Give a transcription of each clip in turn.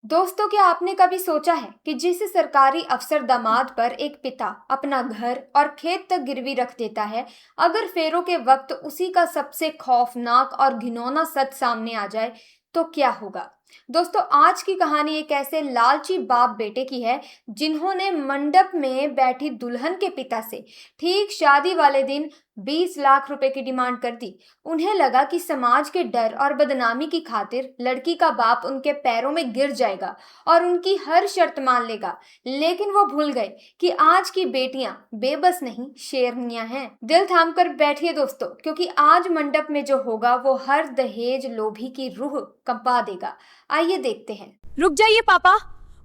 दोस्तों, क्या आपने कभी सोचा है कि जिस सरकारी अफसर दामाद पर एक पिता अपना घर और खेत तक गिरवी रख देता है, अगर फेरों के वक्त उसी का सबसे खौफनाक और घिनौना सच सामने आ जाए तो क्या होगा। दोस्तों, आज की कहानी एक ऐसे लालची बाप बेटे की है जिन्होंने मंडप में बैठी दुल्हन के पिता से ठीक शादी वाले दिन 20 लाख रुपए की डिमांड कर दी। उन्हें लगा कि समाज के डर और बदनामी की खातिर लड़की का बाप उनके पैरों में गिर जाएगा और उनकी हर शर्त मान लेगा। लेकिन वो भूल गए कि आज की बेटियां बेबस नहीं, शेरनियां हैं। दिल थाम कर बैठिए दोस्तों, क्योंकि आज मंडप में जो होगा वो हर दहेज लोभी की रूह कंपा देगा। आइए देखते हैं। रुक जाइए पापा,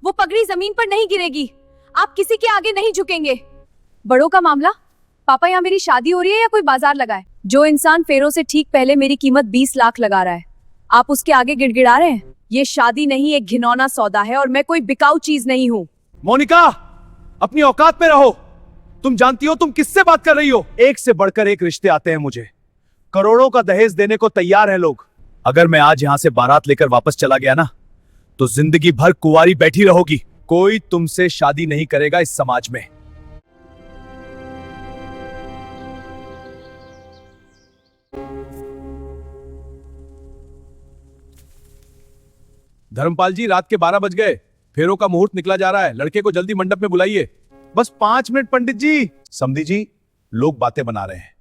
वो पगड़ी जमीन पर नहीं गिरेगी। आप किसी के आगे नहीं झुकेंगे। बड़ों का मामला? पापा, यहाँ मेरी शादी हो रही है या कोई बाजार लगा है? जो इंसान फेरों से ठीक पहले मेरी कीमत 20 लाख लगा रहा है, आप उसके आगे गिड़गिड़ा रहे हैं? ये शादी नहीं, एक घिनौना सौदा है और मैं कोई बिकाऊ चीज नहीं हूँ। मोनिका, अपनी औकात में रहो। तुम जानती हो तुम किससे बात कर रही हो? एक से बढ़कर एक रिश्ते आते हैं मुझे। करोड़ों का दहेज देने को तैयार हैं लोग। अगर मैं आज यहां से बारात लेकर वापस चला गया ना, तो जिंदगी भर कुंवारी बैठी रहोगी। कोई तुमसे शादी नहीं करेगा इस समाज में। धर्मपाल जी, रात के 12 बज गए। फेरों का मुहूर्त निकला जा रहा है। लड़के को जल्दी मंडप में बुलाइए। बस 5 मिनट पंडित जी। समधी जी, लोग बातें बना रहे हैं।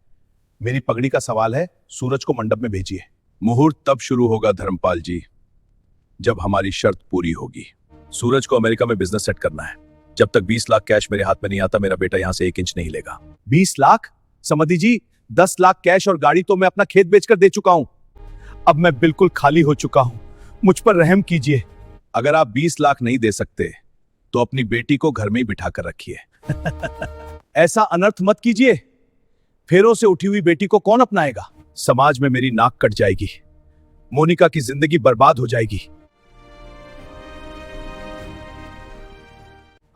मेरी पगड़ी का सवाल है, सूरज को मंडप में भेजिए। मुहूर्त तब शुरू होगा धर्मपाल जी, जब हमारी शर्त पूरी होगी। सूरज को अमेरिका में बिजनेस सेट करना है। जब तक 20 लाख कैश मेरे हाथ में नहीं आता, मेरा बेटा यहां से 1 इंच नहीं लेगा। 20 लाख? समधी जी, 10 लाख कैश और गाड़ी तो मैं अपना खेत बेचकर दे चुका हूं। अब मैं बिल्कुल खाली हो चुका हूं। मुझ पर रहम कीजिए। अगर आप 20 लाख नहीं दे सकते तो अपनी बेटी को घर में ही बिठा कर रखिए। ऐसा अनर्थ मत कीजिए। फेरों से उठी हुई बेटी को कौन अपनाएगा? समाज में मेरी नाक कट जाएगी। मोनिका की जिंदगी बर्बाद हो जाएगी।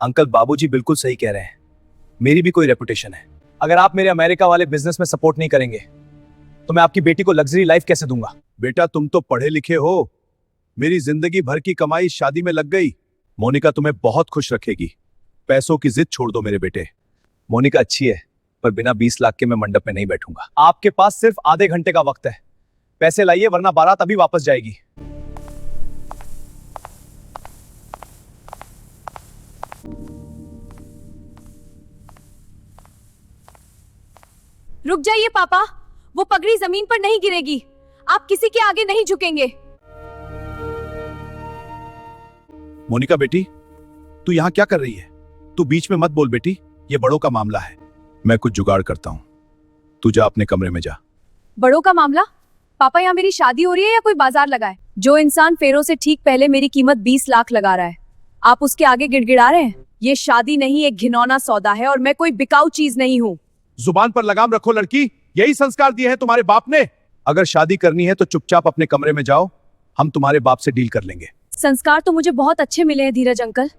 अंकल, बाबूजी बिल्कुल सही कह रहे हैं। मेरी भी कोई रेपुटेशन है। अगर आप मेरे अमेरिका वाले बिजनेस में सपोर्ट नहीं करेंगे तो मैं आपकी बेटी को लग्जरी लाइफ कैसे दूंगा? बेटा, तुम तो पढ़े लिखे हो। मेरी जिंदगी भर की कमाई शादी में लग गई। मोनिका तुम्हें बहुत खुश रखेगी। पैसों की जिद छोड़ दो मेरे बेटे। मोनिका अच्छी है, पर बिना 20 लाख के मैं मंडप में नहीं बैठूंगा। आपके पास सिर्फ आधे घंटे का वक्त है। पैसे लाइए, वरना बारात अभी वापस जाएगी। रुक जाइए पापा, वो पगड़ी जमीन पर नहीं गिरेगी। आप किसी के आगे नहीं झुकेंगे। मोनिका बेटी, तू यहां क्या कर रही है? तू बीच में मत बोल बेटी, ये बड़ों का मामला है। मैं कुछ जुगाड़ करता हूं। तू जा अपने कमरे में जा। बड़ों का मामला? पापा, यहाँ मेरी शादी हो रही है या कोई बाजार लगा है? जो इंसान फेरों से ठीक पहले मेरी कीमत 20 लाख लगा रहा है, आप उसके आगे गिड़गिड़ा रहे हैं? ये शादी नहीं, एक घिनौना सौदा है और मैं कोई बिकाऊ चीज नहीं हूँ। जुबान पर लगाम रखो लड़की। यही संस्कार दिए हैं तुम्हारे बाप ने। अगर शादी करनी है तो चुपचाप अपने कमरे में जाओ। हम तुम्हारे बाप से डील कर लेंगे। संस्कार तो मुझे बहुत अच्छे मिले हैं धीरज अंकल,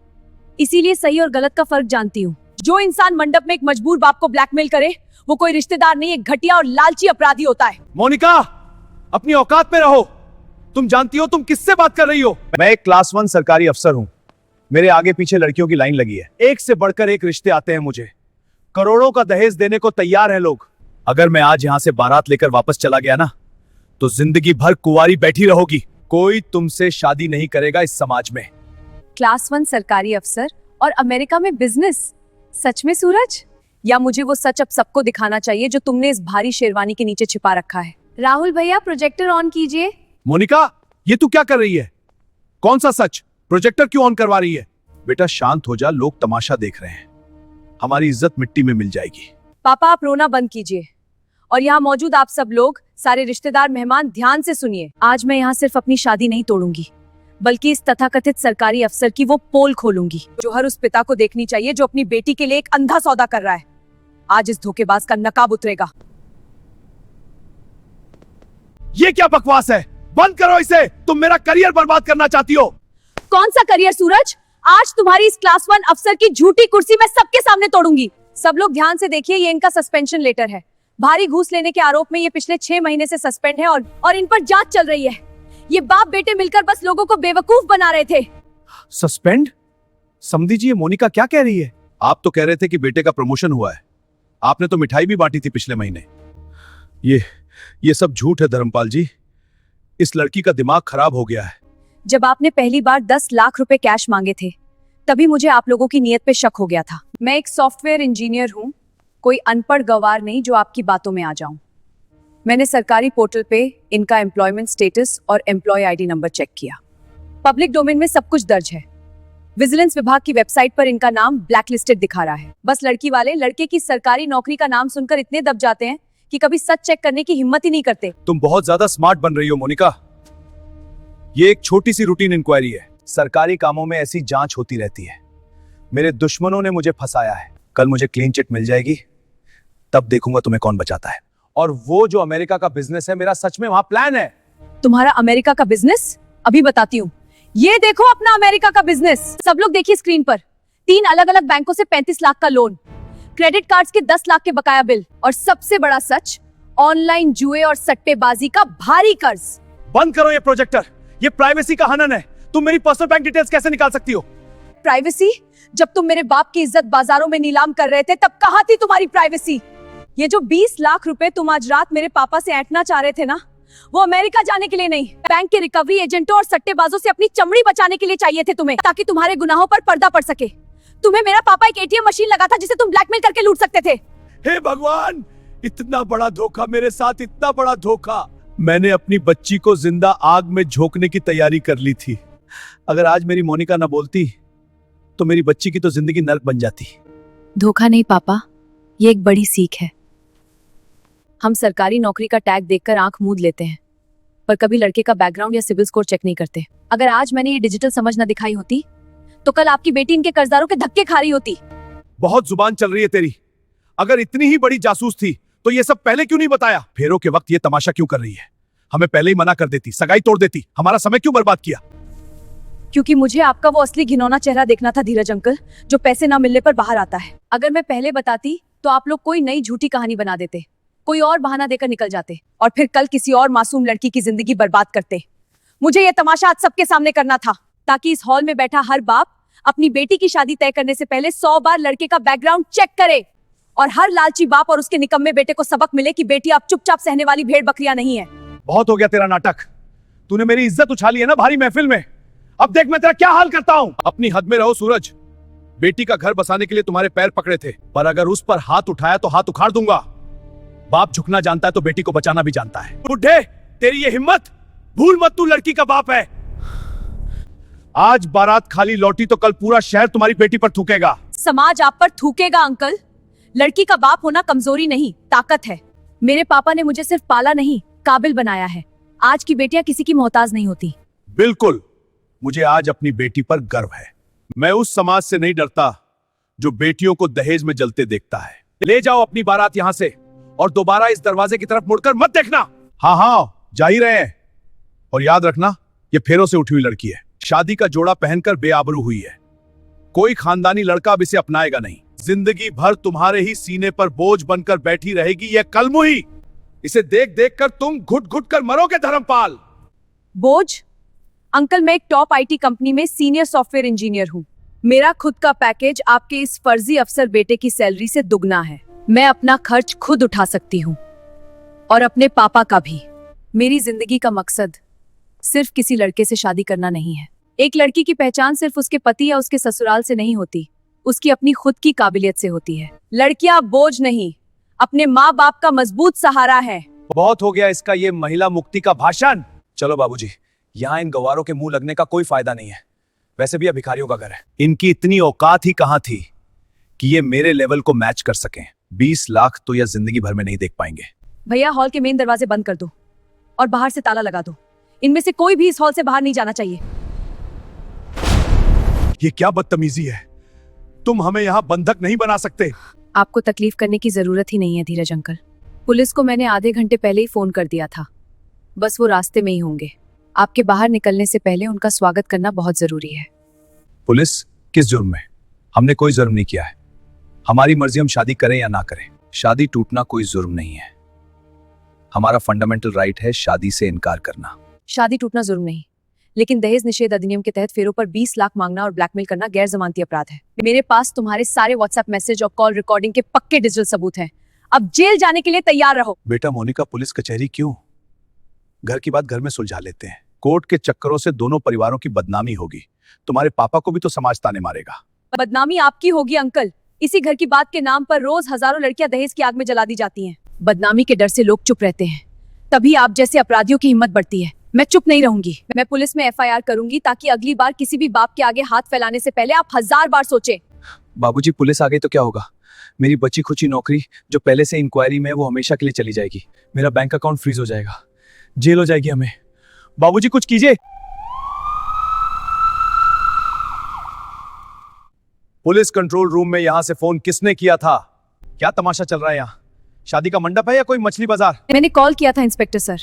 इसीलिए सही और गलत का फर्क जानती हूँ। जो इंसान मंडप में एक मजबूर बाप को ब्लैकमेल करे, वो कोई रिश्तेदार नहीं, एक घटिया और लालची अपराधी होता है। मोनिका, अपनी औकात में रहो। तुम जानती हो तुम किससे बात कर रही हो? मैं एक क्लास 1 सरकारी अफसर हूं। मेरे आगे पीछे लड़कियों की लाइन लगी है। एक से बढ़कर एक रिश्ते आते हैं मुझे। करोड़ों का दहेज देने को तैयार हैं लोग। अगर मैं आज यहां से बारात लेकर वापस चला गया ना, तो जिंदगी भर कुंवारी बैठी रहोगी। कोई तुमसे शादी नहीं करेगा इस समाज में। क्लास 1 सरकारी अफसर और अमेरिका में बिजनेस? सच में सूरज? या मुझे वो सच अब सबको दिखाना चाहिए जो तुमने इस भारी शेरवानी के नीचे छिपा रखा है? राहुल भैया, प्रोजेक्टर ऑन कीजिए। मोनिका, ये तू क्या कर रही है? कौन सा सच? प्रोजेक्टर क्यों ऑन करवा रही है? बेटा शांत हो जा, लोग तमाशा देख रहे हैं। हमारी इज्जत मिट्टी में मिल जाएगी। पापा, आप रोना बंद कीजिए और यहाँ मौजूद आप सब लोग, सारे रिश्तेदार, मेहमान, ध्यान से सुनिए। आज मैं यहाँ सिर्फ अपनी शादी नहीं तोड़ूंगी, बल्कि इस तथाकथित सरकारी अफसर की वो पोल खोलूंगी जो हर उस पिता को देखनी चाहिए जो अपनी बेटी के लिए एक अंधा सौदा कर रहा है। आज इस धोखेबाज का नकाब उतरेगा। ये क्या बकवास है? बंद करो इसे। तुम मेरा करियर बर्बाद करना चाहती हो। कौन सा करियर सूरज? आज तुम्हारी इस क्लास 1 अफसर की झूठी कुर्सी मैं सबके सामने तोड़ूंगी। सब लोग ध्यान से देखिए, ये इनका सस्पेंशन लेटर है। भारी घूस लेने के आरोप में ये पिछले 6 महीने से सस्पेंड है और इन पर जांच चल रही है। ये बाप बेटे मिलकर बस लोगों को बेवकूफ बना रहे थे। सस्पेंड? समधी जी, ये मोनिका क्या कह रही है? आप तो कह रहे थे कि बेटे का प्रमोशन हुआ है। आपने तो मिठाई भी बांटी थी पिछले महीने। ये सब झूठ है धर्मपाल जी। इस लड़की का दिमाग खराब हो गया है। जब आपने पहली बार 10 लाख रुपए कैश मांगे थे तभी मुझे आप लोगों की नीयत पे शक हो गया था। मैं एक सॉफ्टवेयर इंजीनियर हूँ, कोई अनपढ़ गवार नहीं जो आपकी बातों में आ जाऊं। मैंने सरकारी पोर्टल पे इनका एम्प्लॉयमेंट स्टेटस और एम्प्लॉय आईडी नंबर चेक किया। पब्लिक डोमेन में सब कुछ दर्ज है। विजिलेंस विभाग की वेबसाइट पर इनका नाम ब्लैकलिस्टेड दिखा रहा है। बस लड़की वाले लड़के की सरकारी नौकरी का नाम सुनकर इतने दब जाते हैं कि कभी सच चेक करने की हिम्मत ही नहीं करते। तुम बहुत ज्यादा स्मार्ट बन रही हो मोनिका। ये एक छोटी सी रूटीन इंक्वायरी है। सरकारी कामों में ऐसी जांच होती रहती है। मेरे दुश्मनों ने मुझे फंसाया है। कल मुझे क्लीन चिट मिल जाएगी, तब देखूंगा तुम्हें कौन बचाता है। और वो जो अमेरिका का बिजनेस है, मेरा सच में वहां प्लान है। तुम्हारा अमेरिका का बिजनेस? अभी बताती हूँ। ये देखो अपना अमेरिका का बिजनेस। सब लोग देखिए स्क्रीन पर। 3 अलग अलग बैंकों से 35 लाख का लोन, क्रेडिट कार्ड्स के 10 लाख के बकाया बिल, और सबसे बड़ा सच, ऑनलाइन जुए और सट्टेबाजी का भारी कर्ज। बंद करो ये प्रोजेक्टर। ये प्राइवेसी का हनन है। तुम मेरी पर्सनल बैंक डिटेल्स कैसे निकाल सकती हो? प्राइवेसी? जब तुम मेरे बाप की इज्जत बाजारों में नीलाम कर रहे थे तब कहाँ थी तुम्हारी प्राइवेसी? ये जो 20 लाख रुपए तुम आज रात मेरे पापा से ऐंठना चाह रहे थे ना, वो अमेरिका जाने के लिए नहीं, बैंक के रिकवरी एजेंटों और सट्टेबाजों से अपनी चमड़ी बचाने के लिए चाहिए थे तुम्हें, ताकि तुम्हारे गुनाहों पर पर्दा पड़ सके। तुम्हें मेरा पापा एक एटीएम मशीन लगा था जिसे तुम ब्लैकमेल करके लूट सकते थे। हे भगवान, इतना बड़ा धोखा मेरे साथ, इतना बड़ा धोखा। मैंने अपनी बच्ची को जिंदा आग में झोंकने की तैयारी कर ली थी। अगर आज मेरी मोनिका ना बोलती तो मेरी बच्ची की तो जिंदगी नर्क बन जाती। धोखा नहीं पापा, ये एक बड़ी सीख है। हम सरकारी नौकरी का टैग देखकर आंख मूंद लेते हैं, पर कभी लड़के का बैकग्राउंड या सिविल स्कोर चेक नहीं करते। अगर आज मैंने ये डिजिटल समझ न दिखाई होती तो कल आपकी बेटी इनके कर्जदारों के धक्के खा रही होती। बहुत जुबान चल रही है तेरी। अगर इतनी ही बड़ी जासूस थी तो ये सब पहले क्यों नहीं बताया? फेरों के वक्त ये तमाशा क्यों कर रही है? हमें पहले ही मना कर देती, सगाई तोड़ देती, हमारा समय क्यों बर्बाद किया? क्योंकि मुझे आपका वो असली घिनौना चेहरा देखना था धीरज अंकल, जो पैसे ना मिलने पर बाहर आता है। अगर मैं पहले बताती तो आप लोग कोई नई झूठी कहानी बना देते, कोई और बहाना देकर निकल जाते, और फिर कल किसी और मासूम लड़की की जिंदगी बर्बाद करते। मुझे ये तमाशा आज सबके सामने करना था, ताकि इस हॉल में बैठा हर बाप अपनी बेटी की शादी तय करने से पहले 100 बार लड़के का बैकग्राउंड चेक करे, और हर लालची बाप और उसके निकम्मे बेटे को सबक मिले कि बेटी अब चुपचाप सहने वाली भेड़ बकरियां नहीं है। बहुत हो गया तेरा नाटक। तूने मेरी इज्जत उछाली है ना भारी महफिल में। अब देख मैं तेरा क्या हाल करता हूँ। अपनी हद में रहो सूरज। बेटी का घर बसाने के लिए तुम्हारे पैर पकड़े थे, पर अगर उस पर हाथ उठाया तो हाथ उखाड़ दूंगा। बाप झुकना जानता है तो बेटी को बचाना भी जानता है। बुढ़े, तेरी ये हिम्मत, भूल मत तू लड़की का बाप है। आज बारात खाली लौटी तो कल पूरा शहर तुम्हारी बेटी पर थूकेगा। समाज आप पर थूकेगा अंकल। लड़की का बाप होना कमजोरी नहीं, ताकत है। मेरे पापा ने मुझे सिर्फ पाला नहीं, काबिल बनाया है। आज की बेटियां किसी की मोहताज नहीं होती। बिल्कुल, मुझे आज अपनी बेटी पर गर्व है। मैं उस समाज से नहीं डरता जो बेटियों को दहेज में जलते देखता है। ले जाओ अपनी बारात यहां से, और दोबारा इस दरवाजे की तरफ मुड़कर मत देखना। हाँ हाँ, जा ही रहे हैं। और याद रखना, ये फेरों से उठी हुई लड़की है। शादी का जोड़ा पहनकर बेआबरू हुई है। कोई खानदानी लड़का अब इसे अपनाएगा नहीं। जिंदगी भर तुम्हारे ही सीने पर बोझ बनकर बैठी रहेगी यह कलमुही। इसे देख देख कर तुम घुट घुट कर मरोगे धर्मपाल। बोझ? अंकल, मैं एक टॉप आईटी कंपनी में सीनियर सॉफ्टवेयर इंजीनियर हूँ। मेरा खुद का पैकेज आपके इस फर्जी अफसर बेटे की सैलरी से दुगना है। मैं अपना खर्च खुद उठा सकती हूँ, और अपने पापा का भी। मेरी जिंदगी का मकसद सिर्फ किसी लड़के से शादी करना नहीं है। एक लड़की की पहचान सिर्फ उसके पति या उसके ससुराल से नहीं होती, उसकी अपनी खुद की काबिलियत से होती है। लड़कियां बोझ नहीं, अपने माँ बाप का मजबूत सहारा है। बहुत हो गया इसका ये महिला मुक्ति का भाषण। चलो बाबूजी, यहाँ इन गवारों के मुंह लगने का कोई फायदा नहीं है। वैसे भी यह भिखारियों का घर है। इनकी इतनी औकात ही कहाँ थी कि ये मेरे लेवल को मैच कर सकें। 20 लाख तो यह जिंदगी भर में नहीं देख पाएंगे। भैया, हॉल के मेन दरवाजे बंद कर दो और बाहर से ताला लगा दो। इनमें से कोई भी इस हॉल से बाहर नहीं जाना चाहिए। ये क्या बदतमीजी है? तुम हमें यहाँ बंधक नहीं बना सकते। आपको तकलीफ करने की जरूरत ही नहीं है धीरज अंकल। पुलिस को मैंने आधे घंटे पहले ही फोन कर दिया था, बस वो रास्ते में ही होंगे। आपके बाहर निकलने से पहले उनका स्वागत करना बहुत जरूरी है। पुलिस? किस जुर्म में? हमने कोई जुर्म नहीं किया है। हमारी मर्जी, हम शादी करें या ना करें। शादी टूटना कोई जुर्म नहीं है। हमारा फंडामेंटल राइट है शादी से इनकार करना। शादी टूटना जुर्म नहीं, लेकिन दहेज निषेध अधिनियम के तहत फेरों पर 20 लाख मांगना और ब्लैकमेल करना गैर जमानती अपराध है। मेरे पास तुम्हारे सारे व्हाट्सएप मैसेज और कॉल रिकॉर्डिंग के पक्के डिजिटल सबूत हैं। अब जेल जाने के लिए तैयार रहो। बेटा मोनिका, पुलिस कचहरी क्यों? घर की बात घर में सुलझा लेते हैं। कोर्ट के चक्करों से दोनों परिवारों की बदनामी होगी। तुम्हारे पापा को भी तो समाज ताने मारेगा। बदनामी आपकी होगी अंकल। इसी घर की बात के नाम पर रोज हजारों लड़कियां दहेज की आग में जला दी जाती हैं। बदनामी के डर से लोग चुप रहते हैं, तभी आप जैसे अपराधियों की हिम्मत बढ़ती है। मैं चुप नहीं रहूंगी। मैं पुलिस में एफआईआर करूंगी ताकि अगली बार किसी भी बाप के आगे हाथ फैलाने से पहले आप 1000 बार सोचें। बाबूजी, पुलिस आ गई तो क्या होगा? मेरी बची खुची नौकरी जो पहले से इंक्वायरी में है वो हमेशा के लिए चली जाएगी। मेरा बैंक अकाउंट फ्रीज हो जाएगा, जेल हो जाएगी हमें। बाबूजी कुछ कीजिए। पुलिस कंट्रोल रूम में यहां से फोन किसने किया था? क्या तमाशा चल रहा है यहाँ? शादी का मंडप है या कोई मछली बाजार? मैंने कॉल किया था इंस्पेक्टर सर।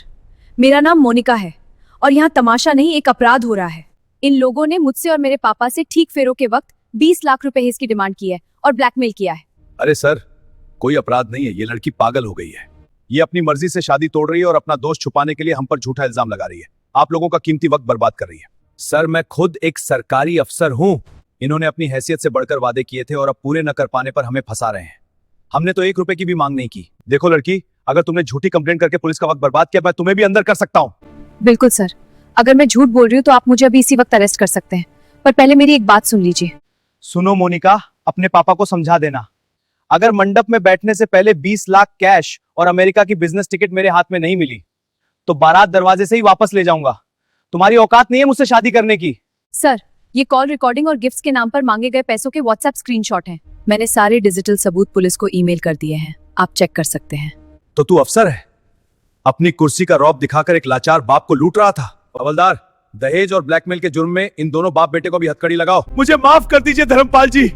मेरा नाम मोनिका है और यहाँ तमाशा नहीं, एक अपराध हो रहा है। इन लोगों ने मुझसे और मेरे पापा से ठीक फेरों के वक्त 20 लाख रुपए की डिमांड की है और ब्लैकमेल किया है। अरे सर, कोई अपराध नहीं है। ये लड़की पागल हो गई है। ये अपनी मर्जी से शादी तोड़ रही है और अपना दोष छुपाने के लिए हम पर झूठा इल्जाम लगा रही है। आप लोगों का कीमती वक्त बर्बाद कर रही है। सर, मैं खुद एक सरकारी अफसर हूं। इन्होंने अपनी हैसियत से बढ़कर वादे किए थे और अब पूरे न कर पाने पर हमें फंसा रहे हैं। हमने तो 1 रुपए की भी मांग नहीं की। देखो लड़की, अगर तुमने झूठी कंप्लेंट करके पुलिस का वक्त बर्बाद किया, मैं तुम्हें भी अंदर कर सकता हूँ। बिल्कुल सर, अगर मैं झूठ बोल रही हूँ तो आप मुझे अभी इसी वक्त अरेस्ट कर सकते हैं, पर पहले मेरी एक बात सुन लीजिए। सुनो मोनिका, अपने पापा को समझा देना, अगर मंडप में बैठने से पहले 20 लाख कैश और अमेरिका की बिजनेस टिकट मेरे हाथ में नहीं मिली तो बारात दरवाजे से ही वापस ले जाऊंगा। तुम्हारी औकात नहीं है मुझसे शादी करने की। सर, ये कॉल रिकॉर्डिंग और गिफ्ट्स के नाम पर मांगे गए पैसों के व्हाट्सएप स्क्रीनशॉट हैं। मैंने सारे डिजिटल सबूत पुलिस को ईमेल कर दिए हैं, आप चेक कर सकते हैं। तो तू अफसर है, अपनी कुर्सी का रौब दिखाकर एक लाचार बाप को लूट रहा था। हवलदार, दहेज और ब्लैकमेल के जुर्म में इन दोनों बाप बेटे को भी हथकड़ी लगाओ। मुझे माफ कर दीजिए धर्मपाल जी,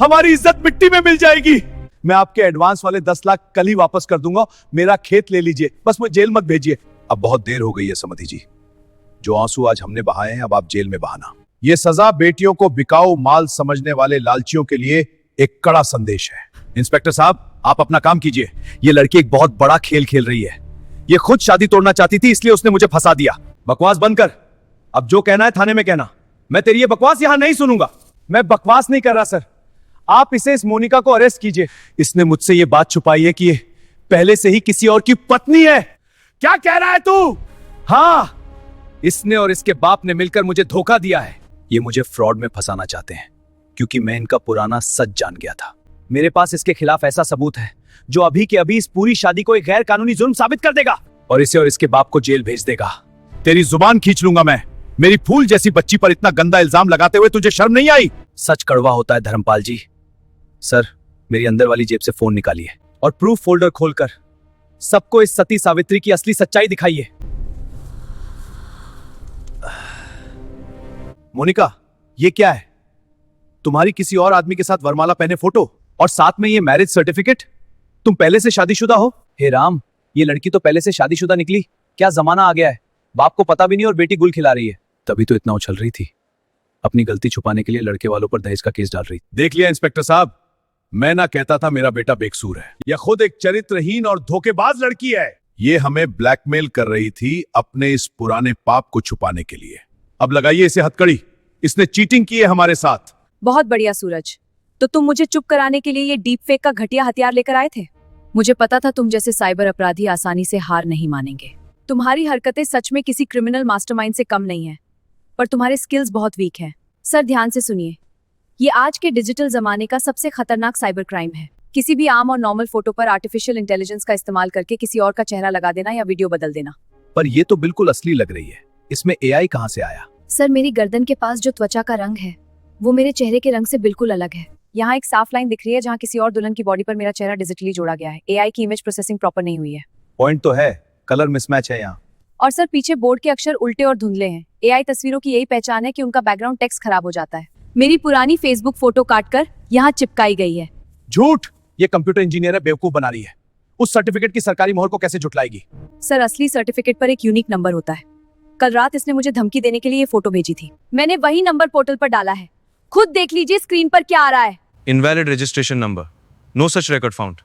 हमारी इज्जत मिट्टी में मिल जाएगी। मैं आपके एडवांस वाले 10 लाख कल ही वापस कर दूंगा। मेरा खेत ले लीजिए, बस मुझे जेल मत भेजिए। अब बहुत देर हो गई है समधी जी। जो आंसू आज हमने बहाए हैं, अब आप जेल में बहाना। ये सजा बेटियों को बिकाऊ माल समझने वाले लालचियों के लिए एक कड़ा संदेश है। इंस्पेक्टर साहब, आप अपना काम कीजिए। ये लड़की एक बहुत बड़ा खेल खेल रही है। ये खुद शादी तोड़ना चाहती थी, इसलिए उसने मुझे फंसा दिया। बकवास बंद कर, अब जो कहना है थाने में कहना। मैं तेरी ये बकवास यहां नहीं सुनूंगा। मैं बकवास नहीं कर रहा सर, आप इस मोनिका को अरेस्ट कीजिए। इसने मुझसे ये बात छुपाई है कि ये पहले से ही किसी और की पत्नी है। क्या कह रहा है तू? हाँ, इसने और इसके बाप ने मिलकर मुझे धोखा दिया है। ये मुझे फ्रॉड में फंसाना चाहते हैं क्योंकि मैं इनका पुराना सच जान गया था। मेरे पास इसके खिलाफ ऐसा सबूत है जो अभी के अभी इस पूरी शादी को एक गैर कानूनी जुर्म साबित कर देगा और इसे और इसके बाप को जेल भेज देगा। तेरी जुबान खींच लूंगा मैं। मेरी फूल जैसी बच्ची पर इतना गंदा इल्जाम लगाते हुए तुझे शर्म नहीं आई? सच कड़वा होता है धर्मपाल जी। सर, मेरी अंदर वाली जेब से फोन निकालिए और प्रूफ फोल्डर खोलकर सबको इस सती सावित्री की असली सच्चाई दिखाइए। मोनिका, ये क्या है? तुम्हारी किसी और आदमी के साथ वरमाला पहने फोटो और साथ में ये मैरिज सर्टिफिकेट। तुम पहले से शादीशुदा हो? हे राम, ये लड़की तो पहले से शादीशुदा निकली। क्या जमाना आ गया है, बाप को पता भी नहीं और बेटी गुल खिला रही है। तभी तो इतना उछल रही थी। अपनी गलती छुपाने के लिए लड़के वालों पर दहेज का केस डाल रही। देख लिया इंस्पेक्टर साहब, मैं ना कहता था मेरा बेटा बेकसूर है। यह खुद एक चरित्रहीन और धोखेबाज लड़की है। ये हमें ब्लैकमेल कर रही थी अपने इस पुराने पाप को छुपाने के लिए। अब लगाइए इसे हथकड़ी। इसने चीटिंग की है हमारे साथ। बहुत बढ़िया सूरज, तो तुम मुझे चुप कराने के लिए ये डीप फेक का घटिया हथियार लेकर आए थे। मुझे पता था तुम जैसे साइबर अपराधी आसानी से हार नहीं मानेंगे। तुम्हारी हरकतें सच में किसी क्रिमिनल मास्टरमाइंड से कम नहीं है, पर तुम्हारे स्किल्स बहुत वीक हैं। सर, ध्यान से सुनिए, ये आज के डिजिटल जमाने का सबसे खतरनाक साइबर क्राइम है। किसी भी आम और नॉर्मल फोटो पर आर्टिफिशियल इंटेलिजेंस का इस्तेमाल करके किसी और का चेहरा लगा देना या वीडियो बदल देना। पर ये तो बिल्कुल असली लग रही है, इसमें एआई कहां से आया? सर, मेरी गर्दन के पास जो त्वचा का रंग है वो मेरे चेहरे के रंग से बिल्कुल अलग है। यहाँ एक साफ लाइन दिख रही है जहाँ किसी और दुल्हन की बॉडी पर मेरा चेहरा डिजिटली जोड़ा गया है। एआई की इमेज प्रोसेसिंग प्रॉपर नहीं हुई है। पॉइंट तो है, कलर मिसमैच है यहाँ। और सर, पीछे बोर्ड के अक्षर उल्टे और धुंधले हैं। एआई तस्वीरों की यही पहचान है कि उनका बैकग्राउंड टेक्स्ट खराब हो जाता है। मेरी पुरानी फेसबुक फोटो काटकर यहाँ चिपकाई गई है। झूठ! ये कंप्यूटर इंजीनियर है, बेवकूफ बना रही है। उस सर्टिफिकेट की सरकारी मोहर को कैसे झुटलाएगी? सर, असली सर्टिफिकेट पर एक यूनिक नंबर होता है। कल रात इसने मुझे धमकी देने के लिए ये फोटो भेजी थी। मैंने वही नंबर पोर्टल पर डाला है। खुद देख लीजिए स्क्रीन पर क्या आ रहा है। Invalid registration number, no such record found.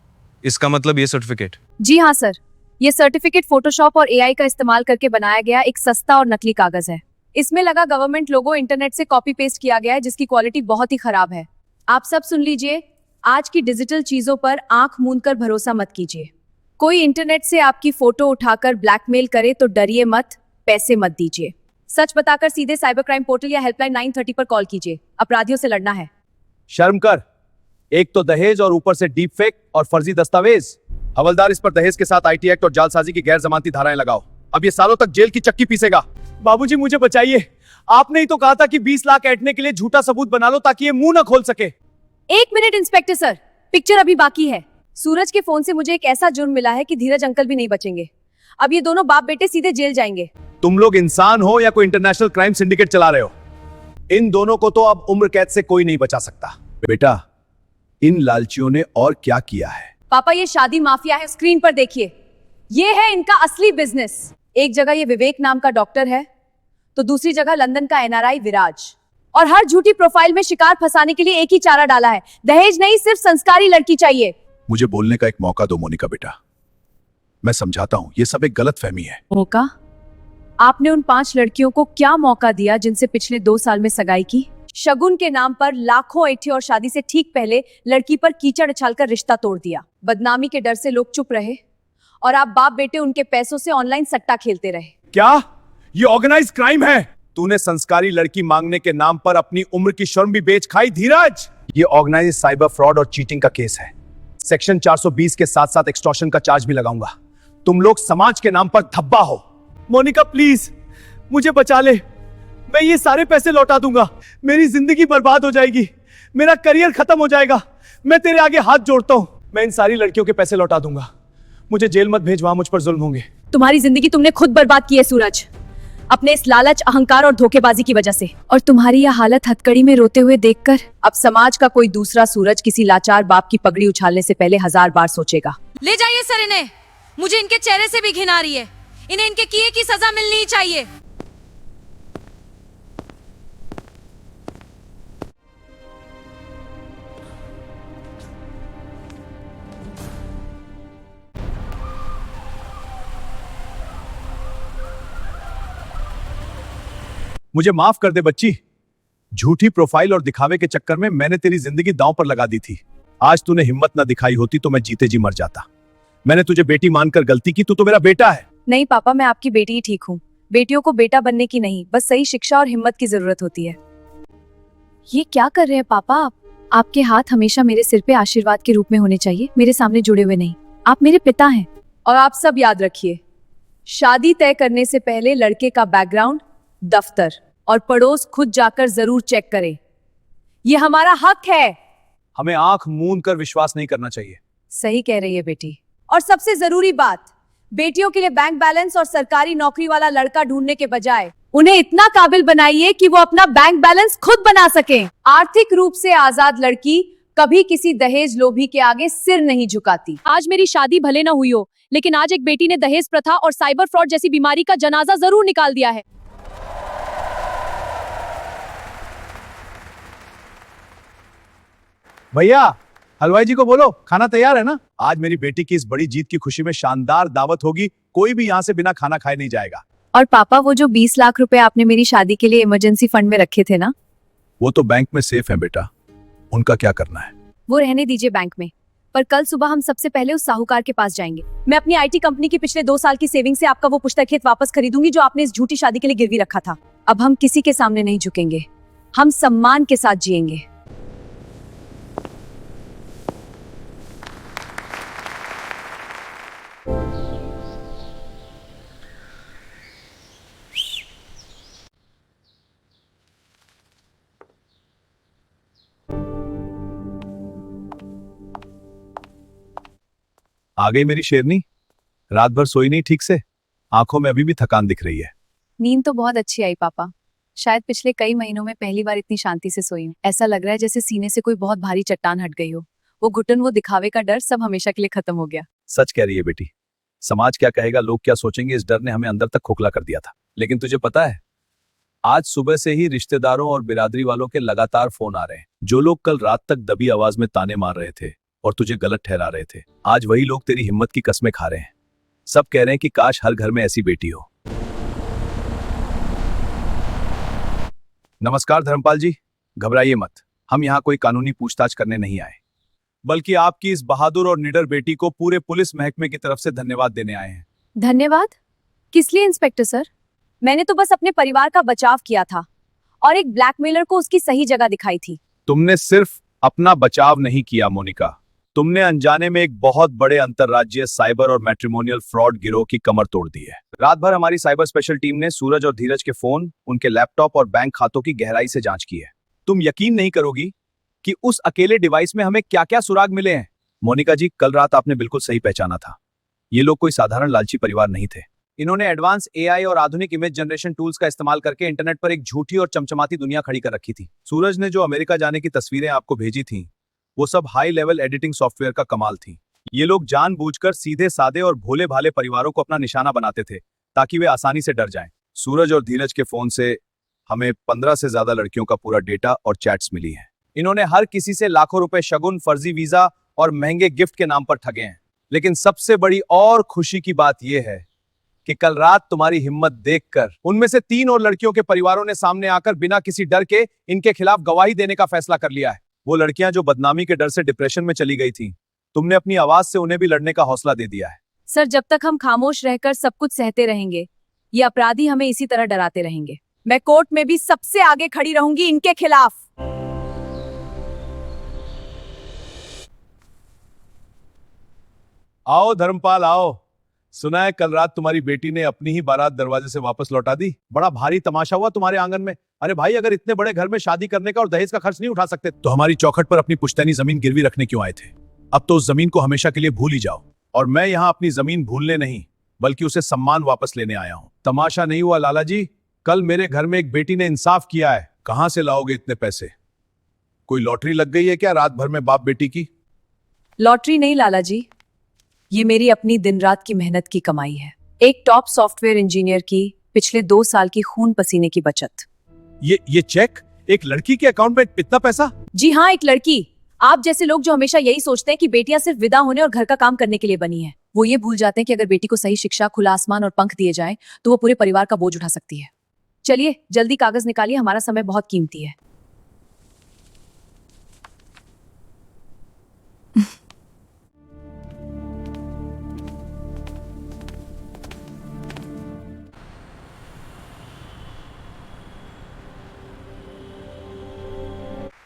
इसका मतलब ये सर्टिफिकेट? जी हाँ सर, ये सर्टिफिकेट फोटोशॉप और एआई का इस्तेमाल करके बनाया गया एक सस्ता और नकली कागज है। इसमें लगा गवर्नमेंट लोगो इंटरनेट से कॉपी पेस्ट किया गया है, जिसकी क्वालिटी बहुत ही खराब है। आप सब सुन लीजिए, आज की डिजिटल चीजों पर आंख मूंद कर भरोसा मत कीजिए। कोई इंटरनेट से आपकी फोटो उठाकर ब्लैकमेल करे तो डरिए मत, पैसे मत दीजिए। सच बताकर सीधे साइबर क्राइम पोर्टल या हेल्पलाइन 930 पर कॉल कीजिए। अपराधियों से लड़ना है। शर्म कर, एक तो दहेज और ऊपर से डीप फेक और फर्जी दस्तावेज। हवलदार, इस पर दहेज के साथ आईटी एक्ट और जालसाजी की गैर जमानती धाराएं लगाओ। अब ये सालों तक जेल की चक्की पीसेगा। बाबूजी मुझे बचाइए, आपने ही तो कहा था कि 20 लाख ऐंठने के लिए झूठा सबूत बना लो ताकि ये मुंह न खोल सके। 1 मिनट इंस्पेक्टर सर, पिक्चर अभी बाकी है। सूरज के फोन से मुझे एक ऐसा जुर्म मिला है कि धीरज अंकल भी नहीं बचेंगे। अब ये दोनों बाप बेटे सीधे जेल जाएंगे। तुम लोग इंसान हो या कोई इंटरनेशनल क्राइम सिंडिकेट चला रहे हो? इन दोनों को तो अब उम्र कैद से कोई नहीं बचा सकता। बेटा, इन लालचियों ने और क्या किया है? पापा, ये शादी माफिया है, स्क्रीन पर देखिए। ये है इनका असली बिजनेस। एक जगह ये विवेक नाम का डॉक्टर है, तो दूसरी जगह लंदन का एनआरआई विराज। और हर झूठी प्रोफाइल में शिकार फंसाने के लिए एक ही चारा डाला है, दहेज नहीं, सिर्फ संस्कारी लड़की चाहिए। मुझे बोलने का एक मौका दो मोनिका बेटा, मैं समझाता हूं, ये सब एक गलतफहमी है। मौका? आपने उन 5 लड़कियों को क्या मौका दिया जिनसे पिछले 2 साल में सगाई की? शगुन के नाम पर लाखों ऐठे और शादी से ठीक पहले लड़की पर कीचड़ उछालकर रिश्ता तोड़ दिया। बदनामी के डर से लोग चुप रहे और आप बाप बेटे उनके पैसों से ऑनलाइन सट्टा खेलते रहे। क्या ये ऑर्गेनाइज क्राइम है? तूने संस्कारी लड़की मांगने के नाम पर अपनी उम्र की शर्म भी बेच खाई धीरज। ये ऑर्गेनाइज साइबर फ्रॉड और चीटिंग का केस है। सेक्शन 420 के साथ साथ एक्सटॉर्शन का चार्ज भी लगाऊंगा। तुम लोग समाज के नाम पर धब्बा हो। मोनिका प्लीज मुझे बचा ले, मैं ये सारे पैसे लौटा दूंगा। मेरी जिंदगी बर्बाद हो जाएगी, मेरा करियर खत्म हो जाएगा। मैं तेरे आगे हाथ जोड़ता हूं, मैं इन सारी लड़कियों के पैसे लौटा दूंगा। मुझे जेल मत भेज, वहां मुझ पर जुल्म होंगे। तुम्हारी जिंदगी तुमने खुद बर्बाद की है सूरज, अपने इस लालच, अहंकार और धोखेबाजी की वजह से। और तुम्हारी यह हालत हथकड़ी में रोते हुए देखकर अब समाज का कोई दूसरा सूरज किसी लाचार बाप की पगड़ी उछालने से पहले 1000 बार सोचेगा। ले जाइए सर इन्हें, मुझे इनके चेहरे से भी घिन आ रही है। इन्हें इनके किए की सजा मिलनी ही चाहिए। मुझे माफ कर दे बच्ची, झूठी प्रोफाइल और दिखावे के चक्कर में मैंने तेरी जिंदगी दांव पर लगा दी थी। आज तूने हिम्मत ना दिखाई होती तो मैं जीते जी मर जाता। मैंने तुझे बेटी मानकर गलती की, तू तो मेरा बेटा है। नहीं पापा, मैं आपकी बेटी ही ठीक हूँ। बेटियों को बेटा बनने की नहीं, बस सही शिक्षा और हिम्मत की जरूरत होती है। ये क्या कर रहे हैं पापा आप? आपके हाथ हमेशा मेरे सिर पे आशीर्वाद के रूप में होने चाहिए, मेरे सामने जुड़े हुए नहीं। आप मेरे पिता हैं। और आप सब याद रखिए, शादी तय करने से पहले लड़के का बैकग्राउंड, दफ्तर और पड़ोस खुद जाकर जरूर चेक करें। ये हमारा हक है। हमें आंख मूंद कर विश्वास नहीं करना चाहिए। सही कह रही है बेटी। और सबसे जरूरी बात, बेटियों के लिए बैंक बैलेंस और सरकारी नौकरी वाला लड़का ढूंढने के बजाय उन्हें इतना काबिल बनाइए कि वो अपना बैंक बैलेंस खुद बना सके। आर्थिक रूप से आजाद लड़की कभी किसी दहेज लोभी के आगे सिर नहीं झुकाती। आज मेरी शादी भले न हुई हो, लेकिन आज एक बेटी ने दहेज प्रथा और साइबर फ्रॉड जैसी बीमारी का जनाजा जरूर निकाल दिया है। भैया, हलवाई जी को बोलो खाना तैयार है ना। आज मेरी बेटी की इस बड़ी जीत की खुशी में शानदार दावत होगी, कोई भी यहाँ से बिना खाना खाए नहीं जाएगा। और पापा, वो जो 20 लाख रुपए आपने मेरी शादी के लिए इमरजेंसी फंड में रखे थे ना, वो तो बैंक में सेफ है बेटा, उनका क्या करना है? वो रहने दीजिए बैंक में। पर कल सुबह हम सबसे पहले उस साहूकार के पास जाएंगे। मैं अपनी आईटी कंपनी की पिछले 2 साल की सेविंग से आपका वो पुश्तक खेत वापस खरीदूंगी जो आपने इस झूठी शादी के लिए गिरवी रखा था। अब हम किसी के सामने नहीं झुकेंगे, हम सम्मान के साथ जिएंगे। आ गई मेरी शेरनी। रात भर सोई नहीं ठीक से, आंखों में अभी भी थकान दिख रही है। नींद तो बहुत अच्छी आई पापा, शायद पिछले कई महीनों में पहली बार इतनी शांति से सोई हूँ। ऐसा लग रहा है जैसे सीने से कोई बहुत भारी चट्टान हट गई हो। वो घुटन, वो दिखावे का डर सब हमेशा के लिए खत्म हो गया। सच कह रही है बेटी, समाज क्या कहेगा, लोग क्या सोचेंगे, इस डर ने हमें अंदर तक खोखला कर दिया था। लेकिन तुझे पता है, आज सुबह से ही रिश्तेदारों और बिरादरी वालों के लगातार फोन आ रहे हैं। जो लोग कल रात तक दबी आवाज में ताने मार रहे थे और तुझे गलत ठहरा रहे थे, आज वही लोग तेरी हिम्मत की कस्में खा रहे हैं। सब कह रहे हैं कि काश हर घर में ऐसी बेटी हो। नमस्कार धर्मपाल जी, घबराइए मत। हम यहाँ कोई कानूनी पूछताछ करने नहीं आए, बल्कि आपकी इस बहादुर और निडर बेटी को पूरे पुलिस महकमे की तरफ से धन्यवाद देने आए हैं। धन्यवाद? किस लिए इंस्पेक्टर सर? मैंने तो बस अपने परिवार का बचाव किया था और एक ब्लैकमेलर को उसकी सही जगह दिखाई थी। तुमने सिर्फ अपना बचाव नहीं किया मोनिका, तुमने अनजाने में एक बहुत बड़े अंतरराज्यीय साइबर और मैट्रिमोनियल फ्रॉड गिरोह की कमर तोड़ दी है। रात भर हमारी साइबर स्पेशल टीम ने सूरज और धीरज के फोन, उनके लैपटॉप और बैंक खातों की गहराई से जांच की है। तुम यकीन नहीं करोगी कि उस अकेले डिवाइस में हमें क्या क्या सुराग मिले हैं। मोनिका जी, कल रात आपने बिल्कुल सही पहचाना था। ये लोग कोई साधारण लालची परिवार नहीं थे। इन्होंने एडवांस एआई और आधुनिक इमेज जनरेशन टूल्स का इस्तेमाल करके इंटरनेट पर एक झूठी और चमचमाती दुनिया खड़ी कर रखी थी। सूरज ने जो अमेरिका जाने की तस्वीरें आपको भेजी थीं, वो सब हाई लेवल एडिटिंग सॉफ्टवेयर का कमाल थी। ये लोग जानबूझकर सीधे सादे और भोले भाले परिवारों को अपना निशाना बनाते थे ताकि वे आसानी से डर जाएं। सूरज और धीरज के फोन से हमें 15 से ज्यादा लड़कियों का पूरा डेटा और चैट्स मिली है। इन्होंने हर किसी से लाखों रुपए शगुन, फर्जी वीजा और महंगे गिफ्ट के नाम पर ठगे हैं। लेकिन सबसे बड़ी और खुशी की बात यह है कि कल रात तुम्हारी हिम्मत देखकर उनमें से 3 और लड़कियों के परिवारों ने सामने आकर बिना किसी डर के इनके खिलाफ गवाही देने का फैसला कर लिया है। वो लड़कियां जो बदनामी के डर से डिप्रेशन में चली गई थीं, तुमने अपनी आवाज से उन्हें भी लड़ने का हौसला दे दिया है। सर, जब तक हम खामोश रहकर सब कुछ सहते रहेंगे, ये अपराधी हमें इसी तरह डराते रहेंगे। मैं कोर्ट में भी सबसे आगे खड़ी रहूंगी इनके खिलाफ। आओ धर्मपाल आओ। सुना है कल रात तुम्हारी बेटी ने अपनी ही बारात दरवाजे से वापस लौटा दी। बड़ा भारी तमाशा हुआ तुम्हारे आंगन में। अरे भाई, अगर इतने बड़े घर में शादी करने का और दहेज का खर्च नहीं उठा सकते तो हमारी चौखट पर अपनी पुश्तैनी जमीन गिरवी रखने क्यों आए थे? अब तो उस जमीन को हमेशा के लिए भूल ही जाओ। और मैं यहाँ अपनी जमीन भूलने नहीं, बल्कि उसे सम्मान वापस लेने आया हूँ। तमाशा नहीं हुआ लाला जी, कल मेरे घर में एक बेटी ने इंसाफ किया है। कहां से लाओगे इतने पैसे? कोई लॉटरी लग गई है क्या रात भर में बाप बेटी की? लॉटरी नहीं लाला जी, ये मेरी अपनी दिन रात की मेहनत की कमाई है। एक टॉप सॉफ्टवेयर इंजीनियर की पिछले 2 साल की खून पसीने की बचत। ये चेक एक लड़की के अकाउंट में इतना पैसा? जी हाँ, एक लड़की। आप जैसे लोग जो हमेशा यही सोचते हैं कि बेटियां सिर्फ विदा होने और घर का काम करने के लिए बनी हैं, वो ये भूल जाते हैं कि अगर बेटी को सही शिक्षा, खुला आसमान और पंख दिए जाएं, तो वो पूरे परिवार का बोझ उठा सकती है। चलिए जल्दी कागज निकालिए, हमारा समय बहुत कीमती है।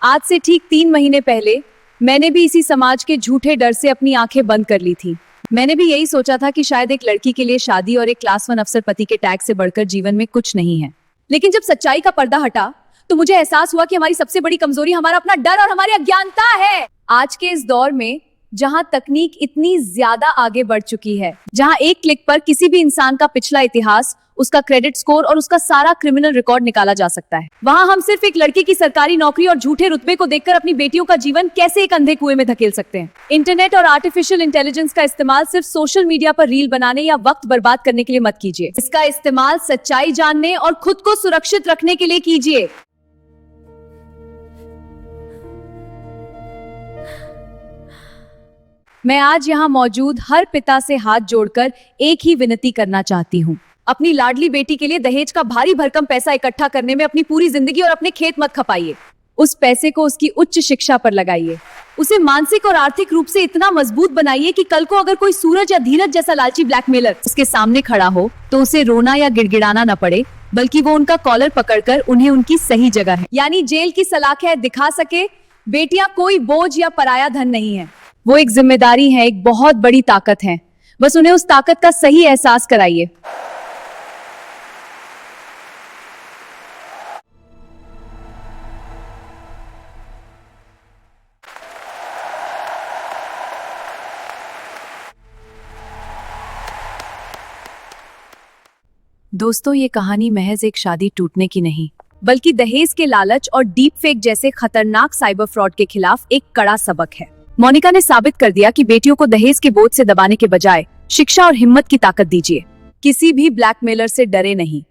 आज से ठीक 3 महीने पहले मैंने भी इसी समाज के झूठे डर से अपनी आंखें बंद कर ली थी। मैंने भी यही सोचा था कि शायद एक लड़की के लिए शादी और एक क्लास 1 अफसर पति के टैग से बढ़कर जीवन में कुछ नहीं है। लेकिन जब सच्चाई का पर्दा हटा तो मुझे एहसास हुआ कि हमारी सबसे बड़ी कमजोरी हमारा अपना डर और हमारी अज्ञानता है। आज के इस दौर में जहां तकनीक इतनी ज्यादा आगे बढ़ चुकी है, जहां एक क्लिक पर किसी भी इंसान का पिछला इतिहास, उसका क्रेडिट स्कोर और उसका सारा क्रिमिनल रिकॉर्ड निकाला जा सकता है, वहां हम सिर्फ एक लड़की की सरकारी नौकरी और झूठे रुतबे को देखकर अपनी बेटियों का जीवन कैसे एक अंधे कुएं में धकेल सकते हैं। इंटरनेट और आर्टिफिशियल इंटेलिजेंस का इस्तेमाल सिर्फ सोशल मीडिया पर रील बनाने या वक्त बर्बाद करने के लिए मत कीजिए। इसका इस्तेमाल सच्चाई जानने और खुद को सुरक्षित रखने के लिए कीजिए। मैं आज यहाँ मौजूद हर पिता से हाथ जोड़कर एक ही विनती करना चाहती हूँ। अपनी लाडली बेटी के लिए दहेज का भारी भरकम पैसा इकट्ठा करने में अपनी पूरी जिंदगी और अपने खेत मत खपाइए। उस पैसे को उसकी उच्च शिक्षा पर लगाइए। उसे मानसिक और आर्थिक रूप से इतना मजबूत बनाइए कि कल को अगर कोई सूरज या धीरज जैसा लालची ब्लैकमेलर उसके सामने खड़ा हो तो उसे रोना या गिड़गिड़ाना न पड़े, बल्कि वो उनका कॉलर पकड़कर उन्हें उनकी सही जगह है यानी जेल की सलाखें दिखा सके। बेटियां कोई बोझ या पराया धन नहीं है, वो एक जिम्मेदारी है, एक बहुत बड़ी ताकत है। बस उन्हें उस ताकत का सही एहसास कराइए। दोस्तों, ये कहानी महज एक शादी टूटने की नहीं, बल्कि दहेज के लालच और डीप फेक जैसे खतरनाक साइबर फ्रॉड के खिलाफ एक कड़ा सबक है। मोनिका ने साबित कर दिया कि बेटियों को दहेज के बोझ से दबाने के बजाय शिक्षा और हिम्मत की ताकत दीजिए। किसी भी ब्लैकमेलर से डरे नहीं,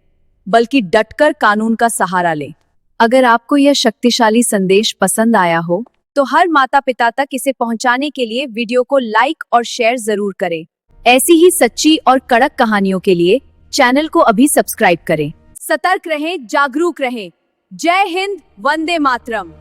बल्कि डटकर कानून का सहारा लें। अगर आपको यह शक्तिशाली संदेश पसंद आया हो तो हर माता पिता तक इसे पहुंचाने के लिए वीडियो को लाइक और शेयर जरूर करें। ऐसी ही सच्ची और कड़क कहानियों के लिए चैनल को अभी सब्सक्राइब करें। सतर्क रहें, जागरूक रहें। जय हिंद, वंदे मातरम।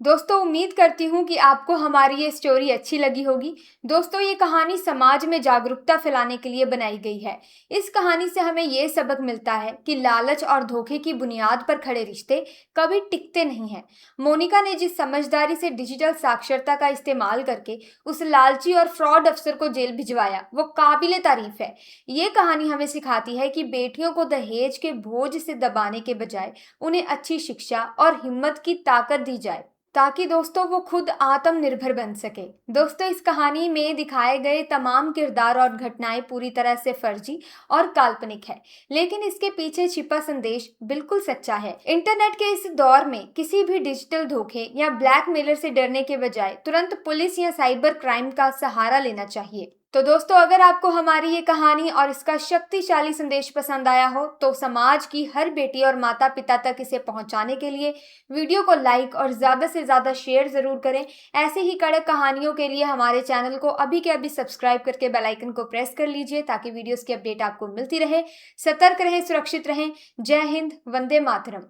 दोस्तों उम्मीद करती हूँ कि आपको हमारी ये स्टोरी अच्छी लगी होगी। दोस्तों ये कहानी समाज में जागरूकता फैलाने के लिए बनाई गई है। इस कहानी से हमें ये सबक मिलता है कि लालच और धोखे की बुनियाद पर खड़े रिश्ते कभी टिकते नहीं हैं। मोनिका ने जिस समझदारी से डिजिटल साक्षरता का इस्तेमाल करके उस लालची और फ्रॉड अफसर को जेल भिजवाया वो काबिले तारीफ है। ये कहानी हमें सिखाती है कि बेटियों को दहेज के बोझ से दबाने के बजाय उन्हें अच्छी शिक्षा और हिम्मत की ताकत दी जाए ताकि दोस्तों वो खुद आत्मनिर्भर बन सके। दोस्तों इस कहानी में दिखाए गए तमाम किरदार और घटनाएं पूरी तरह से फर्जी और काल्पनिक है, लेकिन इसके पीछे छिपा संदेश बिल्कुल सच्चा है। इंटरनेट के इस दौर में किसी भी डिजिटल धोखे या ब्लैकमेलर से डरने के बजाय तुरंत पुलिस या साइबर क्राइम का सहारा लेना चाहिए। तो दोस्तों अगर आपको हमारी ये कहानी और इसका शक्तिशाली संदेश पसंद आया हो तो समाज की हर बेटी और माता पिता तक इसे पहुंचाने के लिए वीडियो को लाइक और ज़्यादा से ज़्यादा शेयर ज़रूर करें। ऐसे ही कड़क कहानियों के लिए हमारे चैनल को अभी के अभी सब्सक्राइब करके बेल आइकन को प्रेस कर लीजिए ताकि वीडियोस की अपडेट आपको मिलती रहे। सतर्क रहें, सुरक्षित रहें। जय हिंद, वंदे मातरम।